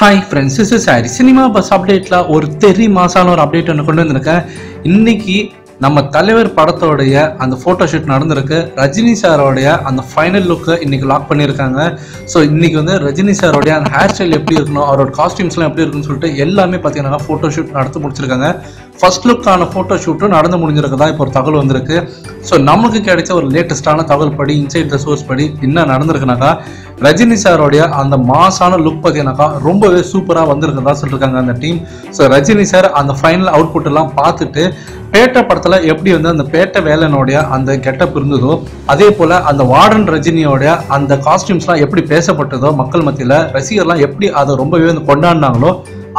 Hi friends, this is Harry. Cinema bus update la ஒரு தெரி மாசான ஒரு அப்டேட் ஒன்று கொண்டு வந்திருக்கேன். இன்னைக்கு நம்ம தலைவர் படத்தோடைய அந்த போட்டோ ஷூட் நடந்திருக்கு. ரஜினி சாரோடைய அந்த ஃபைனல் லுக்கை இன்னைக்கு லாக் பண்ணியிருக்காங்க. ஸோ இன்னைக்கு வந்து ரஜினி சாரோடைய அந்த ஹேர் ஸ்டைல் எப்படி இருக்கணும், அவரோட காஸ்டியூம்ஸ்லாம் எப்படி இருக்குன்னு சொல்லிட்டு எல்லாமே பார்த்தீங்கன்னா ஃபோட்டோ ஷூட் நடத்தி முடிச்சிருக்காங்க. ஃபர்ஸ்ட் லுக்கான ஃபோட்டோ ஷூட்டும் நடந்து முடிஞ்சிருக்கதா இப்போ ஒரு தகவல் வந்திருக்கு. ஸோ நமக்கு கிடைச்ச ஒரு லேட்டஸ்டான தகவல் படி, இன்சைட் த சோர்ஸ் படி என்ன நடந்திருக்குனாக்கா, ரஜினி சாரோடைய அந்த மாசான லுக் பார்த்தீங்கன்னாக்கா ரொம்பவே சூப்பராக வந்திருக்கதா சொல்லியிருக்காங்க அந்த டீம். ஸோ ரஜினி சார் அந்த ஃபைனல் அவுட்புட் எல்லாம் பார்த்துட்டு பேட்டை படத்துல எப்படி வந்து அந்த பேட்டை வேலனுடைய அந்த கெட்டப் இருந்ததோ, அதே போல அந்த வார்டன் ரஜினியோடைய அந்த காஸ்டியூம்ஸ்லாம் எப்படி பேசப்பட்டதோ மக்கள் மத்தியில, ரசிகர்லாம் எப்படி அதை ரொம்பவே வந்து கொண்டாடினாங்களோ,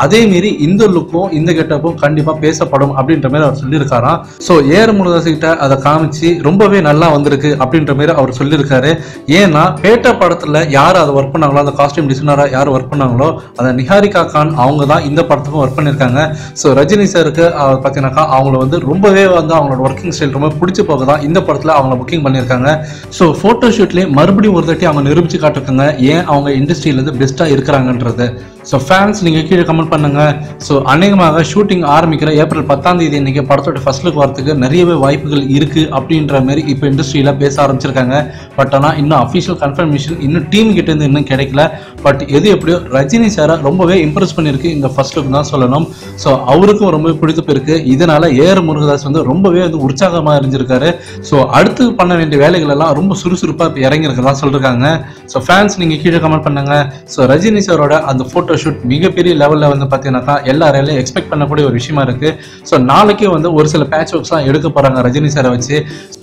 அதே மீறி இந்த லுக்கும் இந்த கெட்டப்பும் கண்டிப்பா பேசப்படும் அப்படின்ற மாதிரி அவர் சொல்லியிருக்காராம். ஸோ முருகதாஸ் கிட்ட அதை காமிச்சு ரொம்பவே நல்லா வந்திருக்கு அப்படின்ற மாதிரி அவர் சொல்லியிருக்காரு. ஏன்னா பேட்டை படத்துல யார் அதை ஒர்க் பண்ணாங்களோ, அந்த காஸ்டியூம் டிசைனரா யார் ஒர்க் பண்ணாங்களோ, அந்த நிஹாரிகா கான் அவங்க தான் இந்த படத்துக்கும் ஒர்க் பண்ணியிருக்காங்க. ஸோ ரஜினி சாருக்கு பார்த்தீங்கன்னாக்கா அவங்கள வந்து ரொம்பவே வந்து அவங்களோட ஒர்க்கிங் ஸ்டைல் ரொம்ப பிடிச்சி போக தான் இந்த படத்துல அவங்கள புக்கிங் பண்ணியிருக்காங்க. ஸோ போட்டோ ஷூட்லேயே மறுபடியும் ஒரு தாட்டி அவங்க நிரூபிச்சு காட்டிருக்காங்க ஏன் அவங்க இண்டஸ்ட்ரியில இருந்து பெஸ்டா இருக்கிறாங்கன்றது. ஸோ ஃபேன்ஸ் நீங்க கீழே கமெண்ட் பண்ணுங்க. ஸோ அநேகமாக ஷூட்டிங் ஆரம்பிக்கிற ஏப்ரல் 10ஆம் தேதி இன்னைக்கு படத்தோட ஃபர்ஸ்ட் லுக் வரதுக்கு நிறையவே வாய்ப்புகள் இருக்கு அப்படின்ற மாதிரி இப்போ இண்டஸ்ட்ரியில பேச ஆரம்பிச்சிருக்காங்க. பட் ஆனால் இன்னும் அஃபிஷியல் கன்ஃபர்மேஷன் இன்னும் டீம் கிட்ட இருந்து இன்னும் கிடைக்கல. பட் எது எப்படியோ ரஜினி சாரை ரொம்பவே இம்ப்ரெஸ் பண்ணிருக்கு இந்த ஃபர்ஸ்ட் லுக் தான் சொல்லணும். ஸோ அவருக்கும் ரொம்பவே பிடித்து போயிருக்கு. இதனால முருகதாஸ் வந்து ரொம்பவே வந்து உற்சாகமாக இருந்திருக்காரு. ஸோ அடுத்து பண்ண வேண்டிய வேலைகள் எல்லாம் ரொம்ப சுறுசுறுப்பாக இப்போ இறங்கியிருக்கதான் சொல்றாங்க. ஸோ ஃபேன்ஸ் நீங்க கீழே கமெண்ட் பண்ணுங்க. ஸோ ரஜினி சாரோட அந்த போட்டோ ஷூட் மிகப்பெரிய லெவல்ல வந்து பார்த்தீங்கன்னாக்கா எல்லாரையும் எக்ஸ்பெக்ட் பண்ணக்கூடிய ஒரு விஷயமா இருக்கு. ஸோ நாளைக்கே வந்து ஒரு சில பேட்ச் ஒர்க்ஸ்லாம் எடுக்க போறாங்க ரஜினி சாரை வச்சு.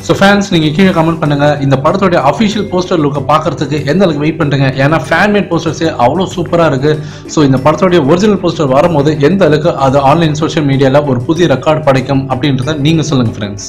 ஸோ ஃபேன்ஸ் நீங்க கீழே கமெண்ட் பண்ணுங்க. இந்த படத்தோட அஃபிஷியல் போஸ்டர் லுக்கை பார்க்கறதுக்கு எந்த அளவுக்கு வெயிட் பண்றீங்க? ஏன்னா ஃபேன் மேட் போஸ்டர்ஸே அவ்வளோ சூப்பரா இருக்கு. ஸோ இந்த படத்தோட ஒரிஜினல் போஸ்டர் வரும்போது எந்த அளவுக்கு அது ஆன்லைன் சோஷியல் மீடியால ஒரு புதிய ரெக்கார்ட் படைக்கும் அப்படின்றத நீங்க சொல்லுங்க ஃப்ரெண்ட்ஸ்.